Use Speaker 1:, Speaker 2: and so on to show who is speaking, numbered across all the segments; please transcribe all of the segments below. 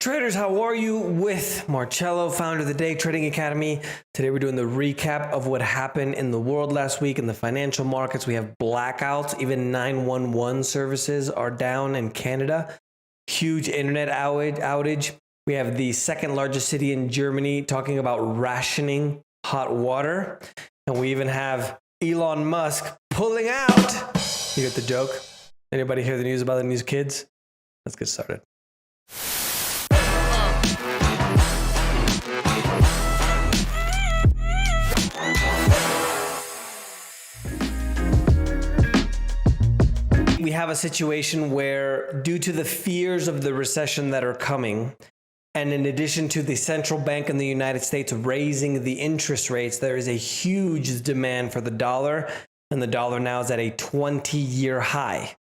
Speaker 1: Traders, how are you? With Marcello, founder of the Day Trading Academy. Today we're doing the recap of what happened in the world last week in the financial markets. We have blackouts, even 911 services are down in Canada. Huge internet outage. We have the second largest city in Germany talking about rationing hot water. And we even have Elon Musk pulling out. You get the joke? Anybody hear the news about the news kids? Let's get started. We have a situation where, due to the fears of the recession that are coming, and in addition to the central bank in the United States raising the interest rates, there is a huge demand for the dollar, and the dollar now is at a 20-year high.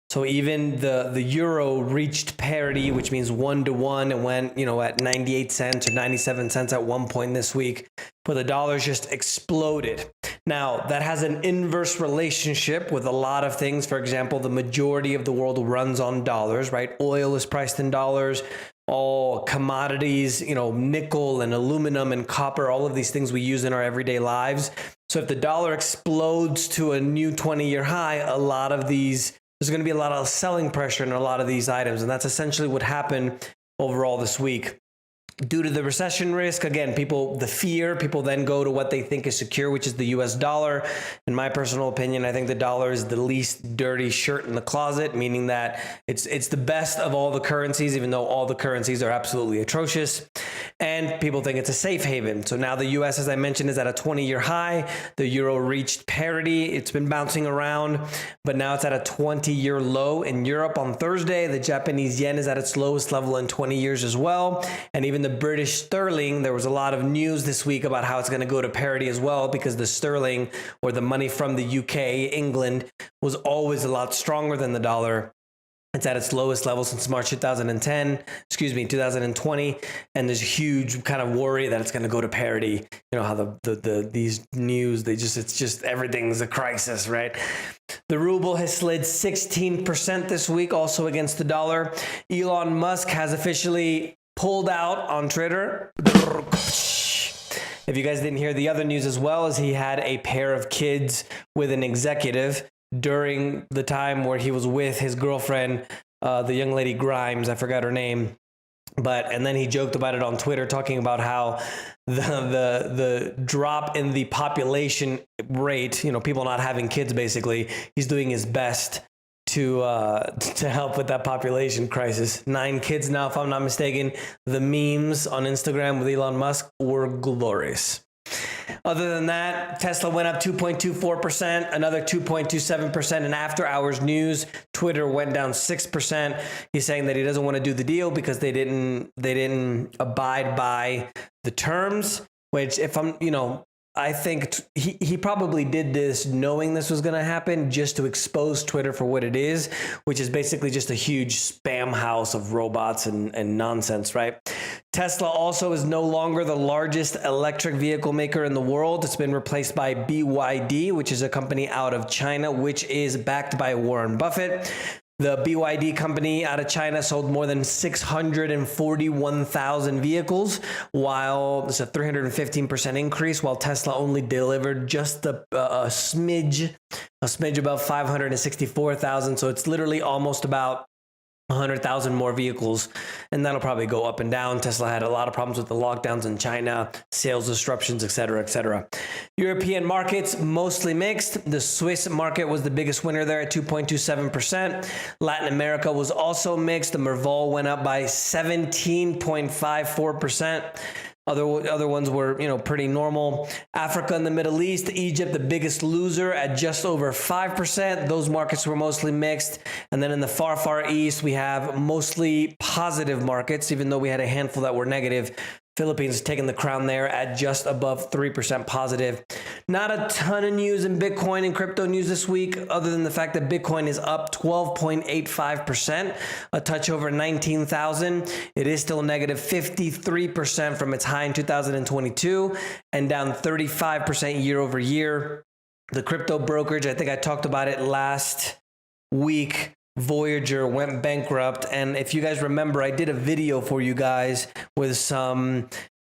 Speaker 1: So even the euro reached parity, which means 1-to-1. It went, at 98 cents or 97 cents at one point this week, but the dollar's just exploded. Now, that has an inverse relationship with a lot of things. For example, the majority of the world runs on dollars, right? Oil is priced in dollars. All commodities, nickel and aluminum and copper, all of these things we use in our everyday lives. So if the dollar explodes to a new 20-year high, there's going to be a lot of selling pressure in a lot of these items. And that's essentially what happened overall this week. Due to the recession risk, again, people then go to what they think is secure, which is the US dollar. In my personal opinion, I think the dollar is the least dirty shirt in the closet, meaning that it's the best of all the currencies, even though all the currencies are absolutely atrocious. And people think it's a safe haven. So now the US, as I mentioned, is at a 20-year high. The euro reached parity. It's been bouncing around, but now it's at a 20-year low in Europe on Thursday. The Japanese yen is at its lowest level in 20 years as well. And even the British sterling, there was a lot of news this week about how it's going to go to parity as well, because the sterling, or the money from the UK, England, was always a lot stronger than the dollar. It's at its lowest level since March 2020, and there's a huge kind of worry that it's going to go to parity. You know how these news, it's just everything's a crisis, right? The ruble has slid 16% this week, also against the dollar. Elon Musk has officially pulled out on Twitter. If you guys didn't hear the other news as well, as he had a pair of kids with an executive during the time where he was with his girlfriend, the young lady Grimes, I forgot her name. And then he joked about it on Twitter, talking about how the drop in the population rate, people not having kids, basically, he's doing his best to help with that population crisis. 9 kids now, if I'm not mistaken. The memes on Instagram with Elon Musk were glorious. Other than that, Tesla went up 2.24%, another 2.27% in after-hours news. Twitter went down 6%. He's saying that he doesn't want to do the deal because they didn't abide by the terms, which I think he probably did this knowing this was going to happen, just to expose Twitter for what it is, which is basically just a huge spam house of robots and nonsense, right? Tesla also is no longer the largest electric vehicle maker in the world. It's been replaced by BYD, which is a company out of China, which is backed by Warren Buffett. The BYD company out of China sold more than 641,000 vehicles, while it's a 315% increase, while Tesla only delivered just a smidge above 564,000. So it's literally almost about 100,000 more vehicles, and that'll probably go up and down. Tesla had a lot of problems with the lockdowns in China, sales disruptions, et cetera, et cetera. European markets, mostly mixed. The Swiss market was the biggest winner there at 2.27%. Latin America was also mixed. The Merval went up by 17.54%. Other ones were, pretty normal. Africa and the Middle East, Egypt, the biggest loser at just over 5%. Those markets were mostly mixed. And then in the far, far east, we have mostly positive markets, even though we had a handful that were negative. Philippines taking the crown there at just above 3% positive. Not a ton of news in Bitcoin and crypto news this week, other than the fact that Bitcoin is up 12.85%, a touch over 19,000. It is still negative 53% from its high in 2022 and down 35% year over year. The crypto brokerage, I think I talked about it last week, Voyager went bankrupt. And if you guys remember, I did a video for you guys with a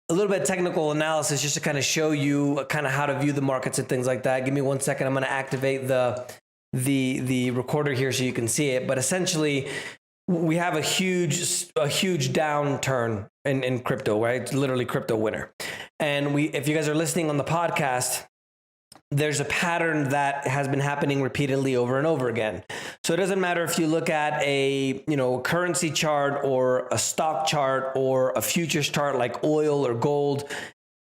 Speaker 1: little bit of technical analysis just to kind of show you kind of how to view the markets and things like that. Give me 1 second. I'm going to activate the recorder here so you can see it. But essentially, we have a huge downturn in crypto, right? It's literally crypto winter. And if you guys are listening on the podcast, there's a pattern that has been happening repeatedly over and over again. So it doesn't matter if you look at a currency chart or a stock chart or a futures chart like oil or gold.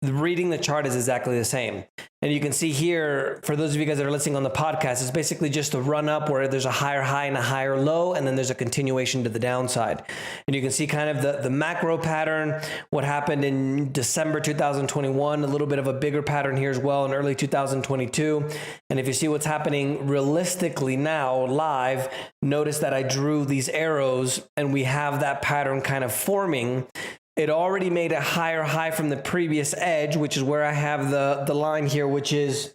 Speaker 1: Reading the chart is exactly the same. And you can see here, for those of you guys that are listening on the podcast, it's basically just a run up where there's a higher high and a higher low, and then there's a continuation to the downside. And you can see kind of the macro pattern, what happened in December 2021, a little bit of a bigger pattern here as well in early 2022. And if you see what's happening realistically now live, notice that I drew these arrows and we have that pattern kind of forming. It already made a higher high from the previous edge, which is where I have the line here, which is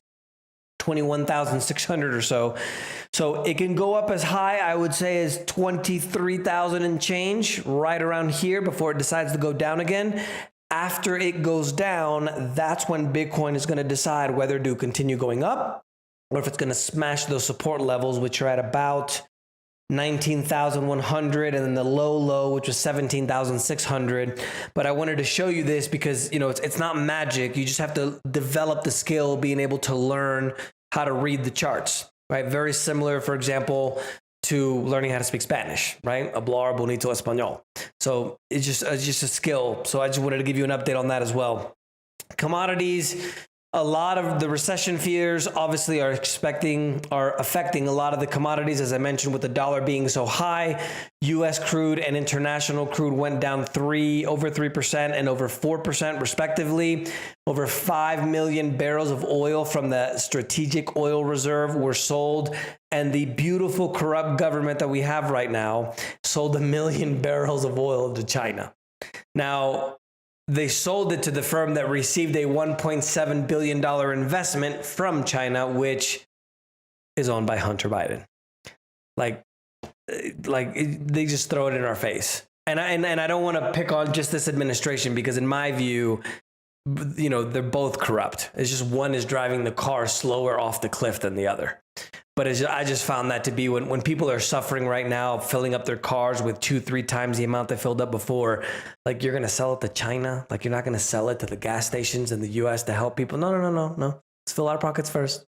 Speaker 1: 21,600 or so. So it can go up as high, I would say, as 23,000 and change, right around here before it decides to go down again. After it goes down, that's when Bitcoin is going to decide whether to continue going up or if it's going to smash those support levels, which are at about 19,100 and then the low, which was 17,600. But I wanted to show you this because, it's not magic. You just have to develop the skill, being able to learn how to read the charts, right? Very similar, for example, to learning how to speak Spanish, right? Hablar bonito español. So it's just a skill. So I just wanted to give you an update on that as well. Commodities. A lot of the recession fears obviously are affecting a lot of the commodities, as I mentioned, with the dollar being so high. U.S. crude and international crude went down over 3% and over 4% respectively. Over 5 million barrels of oil from the strategic oil reserve were sold. And the beautiful corrupt government that we have right now sold 1 million barrels of oil to China. Now, they sold it to the firm that received a $1.7 billion investment from China, which is owned by Hunter Biden. Like they just throw it in our face. And I don't want to pick on just this administration because in my view, they're both corrupt. It's just one is driving the car slower off the cliff than the other. But I just found that to be when people are suffering right now, filling up their cars with 2-3 times the amount they filled up before, like you're going to sell it to China. Like you're not going to sell it to the gas stations in the US to help people. No. Let's fill our pockets first.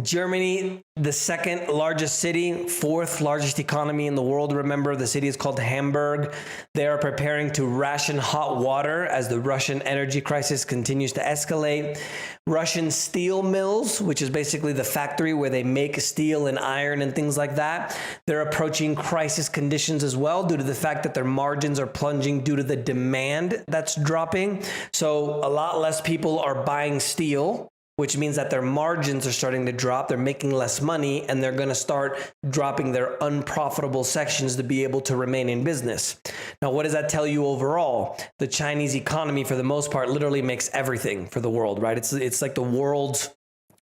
Speaker 1: Germany, the second largest city, fourth largest economy in the world. Remember, the city is called Hamburg. They are preparing to ration hot water as the Russian energy crisis continues to escalate. Russian steel mills, which is basically the factory where they make steel and iron and things like that, they're approaching crisis conditions as well due to the fact that their margins are plunging due to the demand that's dropping. So a lot less people are buying steel, which means that their margins are starting to drop. They're making less money, and they're going to start dropping their unprofitable sections to be able to remain in business. Now, what does that tell you overall? The Chinese economy, for the most part, literally makes everything for the world, right? It's like the world's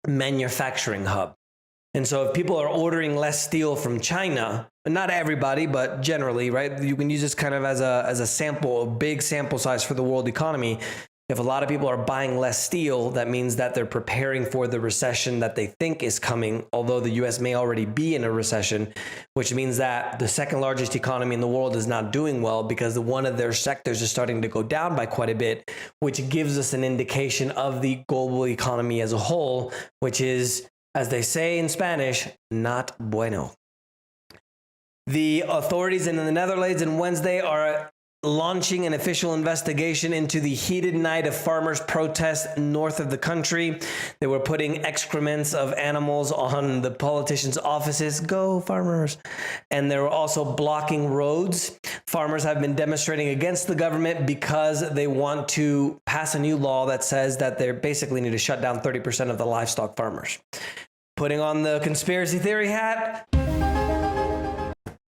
Speaker 1: manufacturing hub. And so if people are ordering less steel from China, not everybody, but generally, right? You can use this kind of as a sample, a big sample size for the world economy. If a lot of people are buying less steel, that means that they're preparing for the recession that they think is coming, although the US may already be in a recession, which means that the second largest economy in the world is not doing well because one of their sectors is starting to go down by quite a bit, which gives us an indication of the global economy as a whole, which is, as they say in Spanish, not bueno. The authorities in the Netherlands on Wednesday are launching an official investigation into the heated night of farmers' protests north of the country. They were putting excrements of animals on the politicians' offices. Go farmers. And they were also blocking roads. Farmers have been demonstrating against the government because they want to pass a new law that says that they basically need to shut down 30% of the livestock farmers. Putting on the conspiracy theory hat,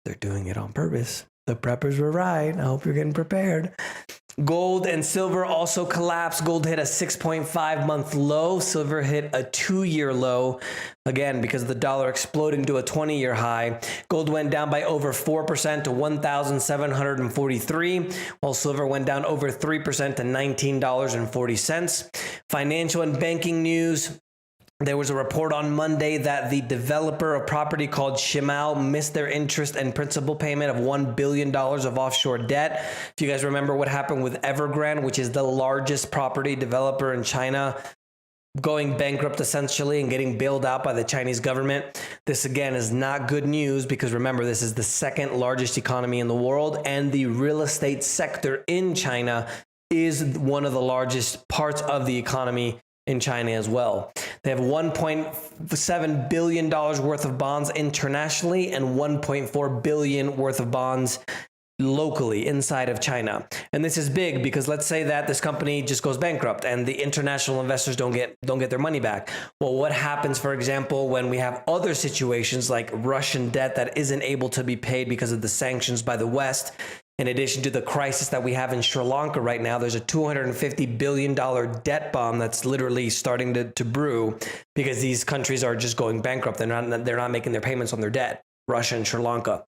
Speaker 1: they're doing it on purpose. The preppers were right. I hope you're getting prepared. Gold and silver also collapsed. Gold hit a 6.5 month low. Silver hit a 2-year low. Again, because of the dollar exploding to a 20-year high. Gold went down by over 4% to 1,743, while silver went down over 3% to $19.40. Financial and banking news. There was a report on Monday that the developer of property called Shimal missed their interest and principal payment of $1 billion of offshore debt. If you guys remember what happened with Evergrande, which is the largest property developer in China, going bankrupt essentially and getting bailed out by the Chinese government. This again is not good news because remember, this is the second largest economy in the world, and the real estate sector in China is one of the largest parts of the economy in China as well. They have $1.7 billion worth of bonds internationally and $1.4 billion worth of bonds locally inside of China. And this is big because let's say that this company just goes bankrupt and the international investors don't get their money back. Well, what happens, for example, when we have other situations like Russian debt that isn't able to be paid because of the sanctions by the West? In addition to the crisis that we have in Sri Lanka right now, there's a $250 billion debt bomb that's literally starting to brew because these countries are just going bankrupt. They're not making their payments on their debt, Russia and Sri Lanka.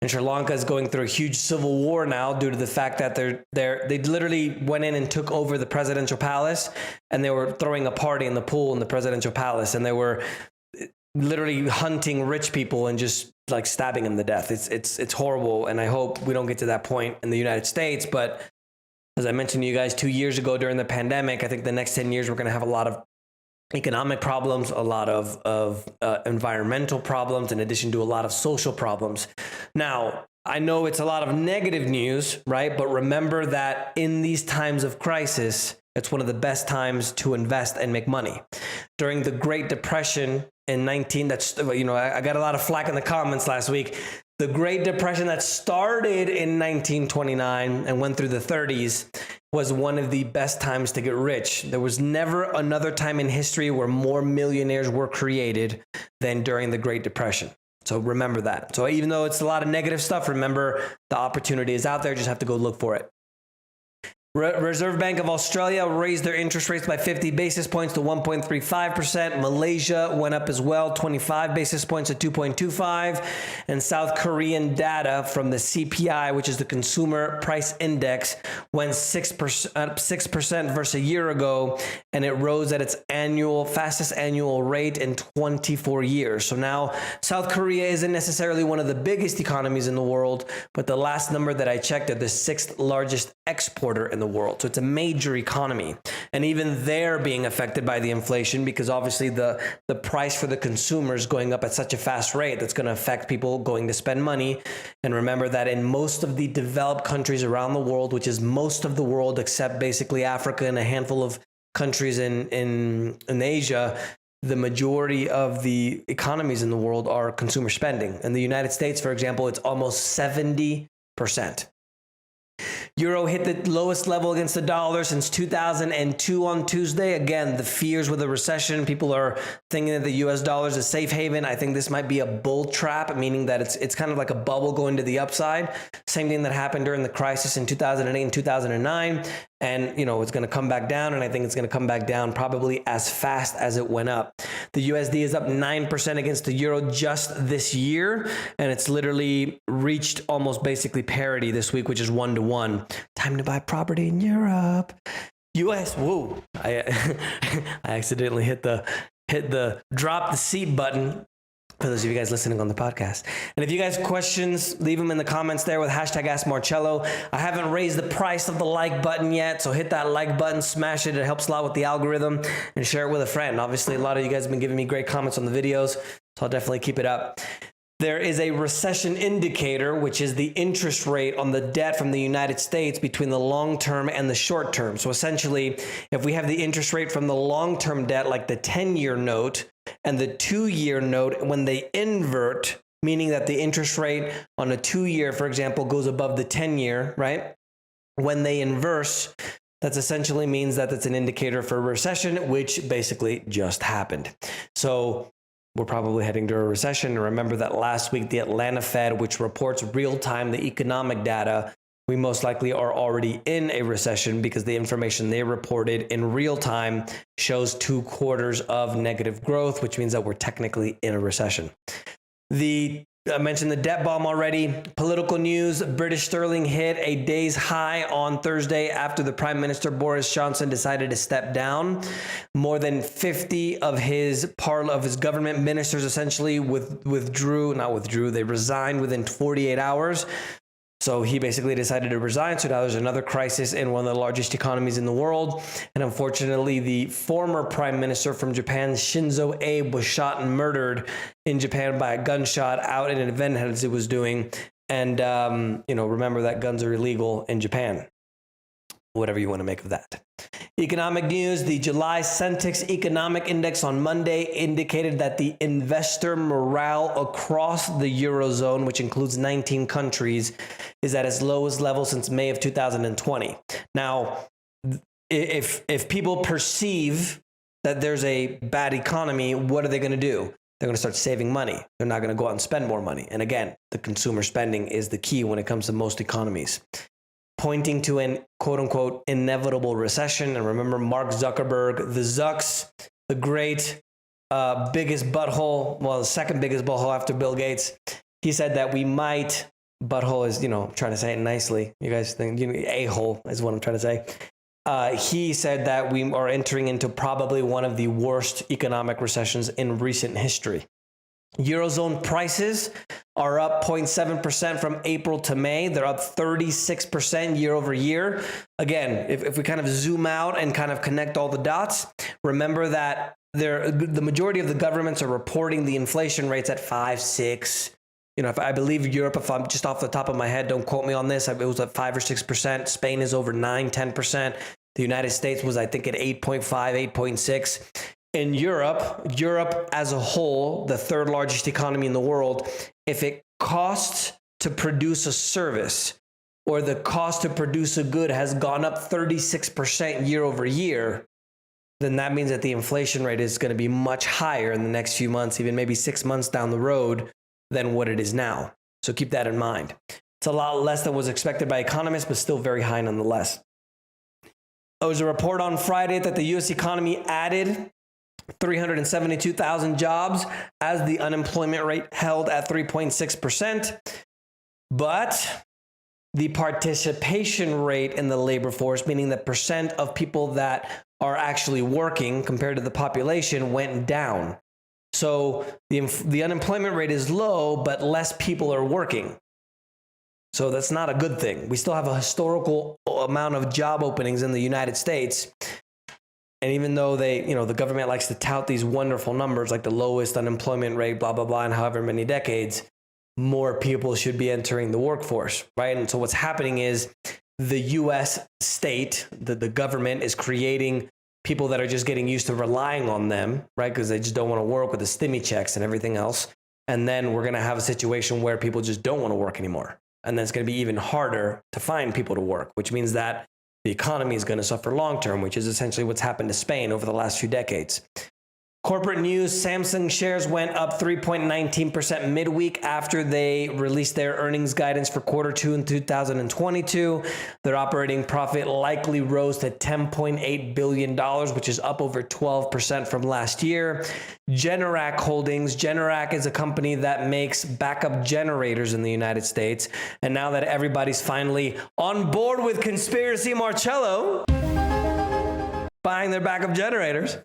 Speaker 1: And Sri Lanka is going through a huge civil war now due to the fact that they literally went in and took over the presidential palace, and they were throwing a party in the pool in the presidential palace, and they were literally hunting rich people and just like stabbing them to death. It's horrible, and I hope we don't get to that point in the United States. But as I mentioned to you guys 2 years ago during the pandemic, I think the next 10 years we're going to have a lot of economic problems, a lot of environmental problems, in addition to a lot of social problems. Now, I know it's a lot of negative news, right? But remember that in these times of crisis, it's one of the best times to invest and make money. During the Great Depression in I got a lot of flack in the comments last week. The Great Depression that started in 1929 and went through the 30s was one of the best times to get rich. There was never another time in history where more millionaires were created than during the Great Depression. So remember that. So even though it's a lot of negative stuff, remember the opportunity is out there. Just have to go look for it. Reserve Bank of Australia raised their interest rates by 50 basis points to 1.35%. Malaysia went up as well, 25 basis points to 2.25%. And South Korean data from the CPI, which is the Consumer Price Index, went 6% versus a year ago, and it rose at its fastest annual rate in 24 years. So now South Korea isn't necessarily one of the biggest economies in the world, but the last number that I checked, they're the 6th largest exporter in the world. So it's a major economy. And even they're being affected by the inflation because obviously the price for the consumer is going up at such a fast rate that's going to affect people going to spend money. And remember that in most of the developed countries around the world, which is most of the world except basically Africa and a handful of countries in Asia, the majority of the economies in the world are consumer spending. In the United States, for example, it's almost 70%. Euro hit the lowest level against the dollar since 2002 on Tuesday. Again, the fears with a recession. People are thinking that the US dollar is a safe haven. I think this might be a bull trap, meaning that it's kind of like a bubble going to the upside. Same thing that happened during the crisis in 2008 and 2009. And, it's going to come back down. And I think it's going to come back down probably as fast as it went up. The USD is up 9% against the euro just this year. And it's literally reached almost basically parity this week, which is 1-to-1. Time to buy property in Europe. US, whoa. I accidentally hit the drop the seat button. For those of you guys listening on the podcast. And if you guys have questions, leave them in the comments there with hashtag AskMarcello. I haven't raised the price of the like button yet, so hit that like button, smash it. It helps a lot with the algorithm, and share it with a friend. Obviously, a lot of you guys have been giving me great comments on the videos, so I'll definitely keep it up. There is a recession indicator, which is the interest rate on the debt from the United States between the long term and the short term. So essentially, if we have the interest rate from the long-term debt, like the 10-year note and the 2-year note, when they invert, meaning that the interest rate on a 2-year, for example, goes above the 10-year, right? When they inverse, that essentially means that it's an indicator for a recession, which basically just happened. So we're probably heading to a recession. And remember that last week, the Atlanta Fed, which reports real-time the economic data, we most likely are already in a recession because the information they reported in real time shows 2 quarters of negative growth, which means that we're technically in a recession. I mentioned the debt bomb already. Political news, British sterling hit a day's high on Thursday after the Prime Minister Boris Johnson decided to step down. More than 50 of his government ministers essentially they resigned within 48 hours. So he basically decided to resign. So now there's another crisis in one of the largest economies in the world. And unfortunately, the former prime minister from Japan, Shinzo Abe, was shot and murdered in Japan by a gunshot out in an event as it was doing. And, remember that guns are illegal in Japan. Whatever you want to make of that. Economic news, the July Centix Economic Index on Monday indicated that the investor morale across the Eurozone, which includes 19 countries, is at its lowest level since May of 2020. Now, if people perceive that there's a bad economy, what are they going to do? They're going to start saving money. They're not going to go out and spend more money. And again, the consumer spending is the key when it comes to most economies, pointing to an quote-unquote inevitable recession. And remember, Mark Zuckerberg, the Zucks, the great biggest butthole, the second biggest butthole after Bill Gates, he said that we might, butthole is, I'm trying to say it nicely. You guys think, a-hole is what I'm trying to say. He said that we are entering into probably one of the worst economic recessions in recent history. Eurozone prices are up 0.7% from April to May. They're up 36% year over year. Again, if we kind of zoom out and kind of connect all the dots, remember that the majority of the governments are reporting the inflation rates at 5, 6. I believe Europe, if I'm just off the top of my head, don't quote me on this, it was at 5 or 6%. Spain is over 9, 10%. The United States was, I think, at 8.5, 8.6. In Europe as a whole, the third largest economy in the world, if it costs to produce a service or the cost to produce a good has gone up 36% year over year, then that means that the inflation rate is going to be much higher in the next few months, even maybe 6 months down the road, than what it is now. So keep that in mind. It's a lot less than was expected by economists, but still very high nonetheless. There was a report on Friday that the U.S. economy added 372,000 jobs as the unemployment rate held at 3.6%. But the participation rate in the labor force, meaning the percent of people that are actually working compared to the population, went down. So the unemployment rate is low, but less people are working. So that's not a good thing. We still have a historical amount of job openings in the United States. And even though the government likes to tout these wonderful numbers, like the lowest unemployment rate, blah, blah, blah, in however many decades, more people should be entering the workforce, right? And so what's happening is the U.S. state, the government is creating people that are just getting used to relying on them, right? Because they just don't want to work with the stimmy checks and everything else. And then we're going to have a situation where people just don't want to work anymore. And then it's going to be even harder to find people to work, which means that the economy is going to suffer long-term, which is essentially what's happened to Spain over the last few decades. Corporate news, Samsung shares went up 3.19% midweek after they released their earnings guidance for quarter 2 in 2022. Their operating profit likely rose to $10.8 billion, which is up over 12% from last year. Generac Holdings. Generac is a company that makes backup generators in the United States. And now that everybody's finally on board with Conspiracy Marcello, buying their backup generators,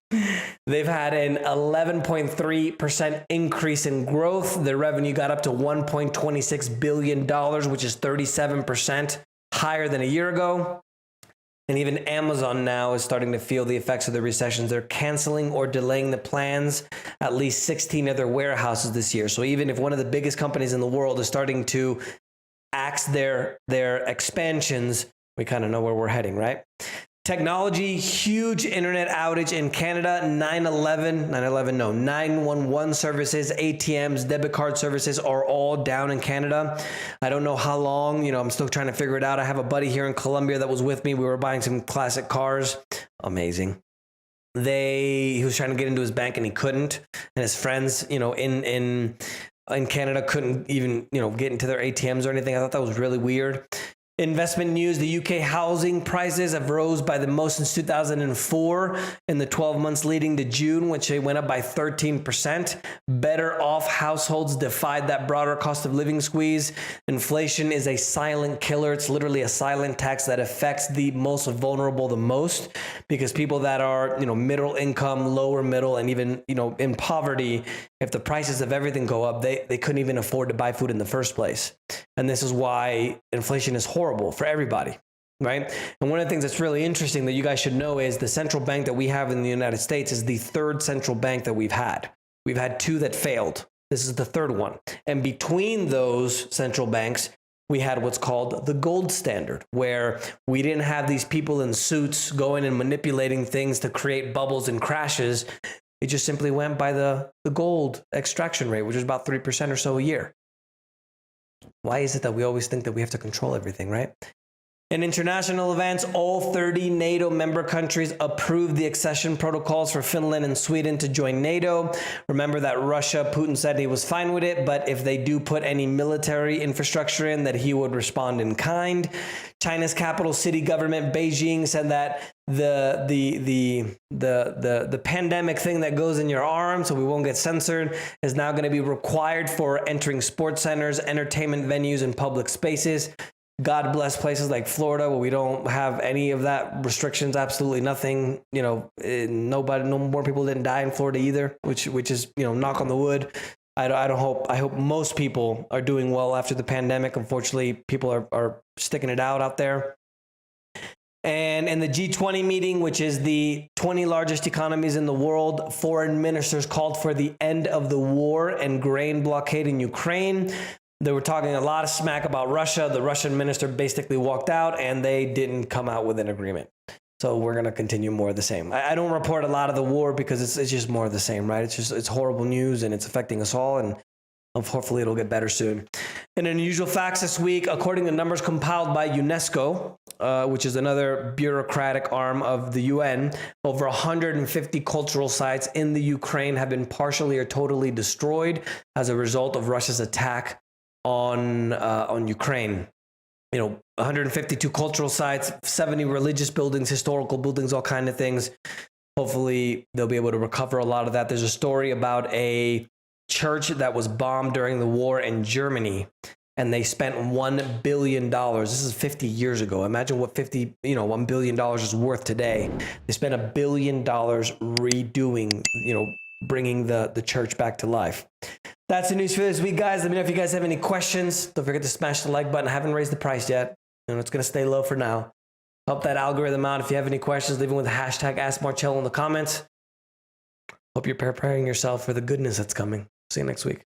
Speaker 1: they've had an 11.3% increase in growth. Their revenue got up to $1.26 billion, which is 37% higher than a year ago. And even Amazon now is starting to feel the effects of the recessions. They're canceling or delaying the plans at least 16 of their warehouses this year. So even if one of the biggest companies in the world is starting to axe their expansions, we kind of know where we're heading, right? Technology, huge internet outage in Canada. 911 services, ATMs, debit card services are all down in Canada. I don't know how long, I'm still trying to figure it out. I have a buddy here in Colombia that was with me. We were buying some classic cars. Amazing. he was trying to get into his bank and he couldn't, and his friends, in Canada couldn't even, get into their ATMs or anything. I thought that was really weird. Investment news, the UK housing prices have rose by the most since 2004 in the 12 months leading to June, which they went up by 13%. Better off households defied that broader cost of living squeeze. Inflation is a silent killer. It's literally a silent tax that affects the most vulnerable the most, because people that are, middle income, lower middle, and even, in poverty, if the prices of everything go up, they couldn't even afford to buy food in the first place. And this is why inflation is horrible for everybody, right? And one of the things that's really interesting that you guys should know is the central bank that we have in the United States is the third central bank that we've had. We've had two that failed. This is the third one. And between those central banks, we had what's called the gold standard, where we didn't have these people in suits going and manipulating things to create bubbles and crashes. It just simply went by the gold extraction rate, which is about 3% or so a year. Why is it that we always think that we have to control everything, right? In international events, all 30 NATO member countries approved the accession protocols for Finland and Sweden to join NATO. Remember that Putin said he was fine with it, but if they do put any military infrastructure in, that he would respond in kind. China's capital city government, Beijing, said that the pandemic thing that goes in your arm, so we won't get censored, is now going to be required for entering sports centers, entertainment venues, and public spaces. God bless places like Florida, where we don't have any of that restrictions, absolutely nothing. No more people didn't die in Florida either, which is, knock on the wood. I hope most people are doing well after the pandemic. Unfortunately, people are sticking it out there. And in the G20 meeting, which is the 20 largest economies in the world, foreign ministers called for the end of the war and grain blockade in Ukraine. They were talking a lot of smack about Russia. The Russian minister basically walked out and they didn't come out with an agreement. So we're going to continue more of the same. I don't report a lot of the war because it's just more of the same, right? It's horrible news and it's affecting us all, and hopefully it'll get better soon. And unusual facts this week, according to numbers compiled by UNESCO, which is another bureaucratic arm of the UN, over 150 cultural sites in the Ukraine have been partially or totally destroyed as a result of Russia's attack on Ukraine. 152 cultural sites, 70 religious buildings, historical buildings, all kind of things. Hopefully they'll be able to recover a lot of that. There's a story about a church that was bombed during the war in Germany, and they spent $1 billion. This is 50 years ago. Imagine what $1 billion is worth today. They spent $1 billion redoing, bringing the church back to life. That's the news for this week, guys. Let me know if you guys have any questions. Don't forget to smash the like button. I haven't raised the price yet. It's going to stay low for now. Help that algorithm out. If you have any questions, leave them with the hashtag AskMarcello in the comments. Hope you're preparing yourself for the goodness that's coming. See you next week.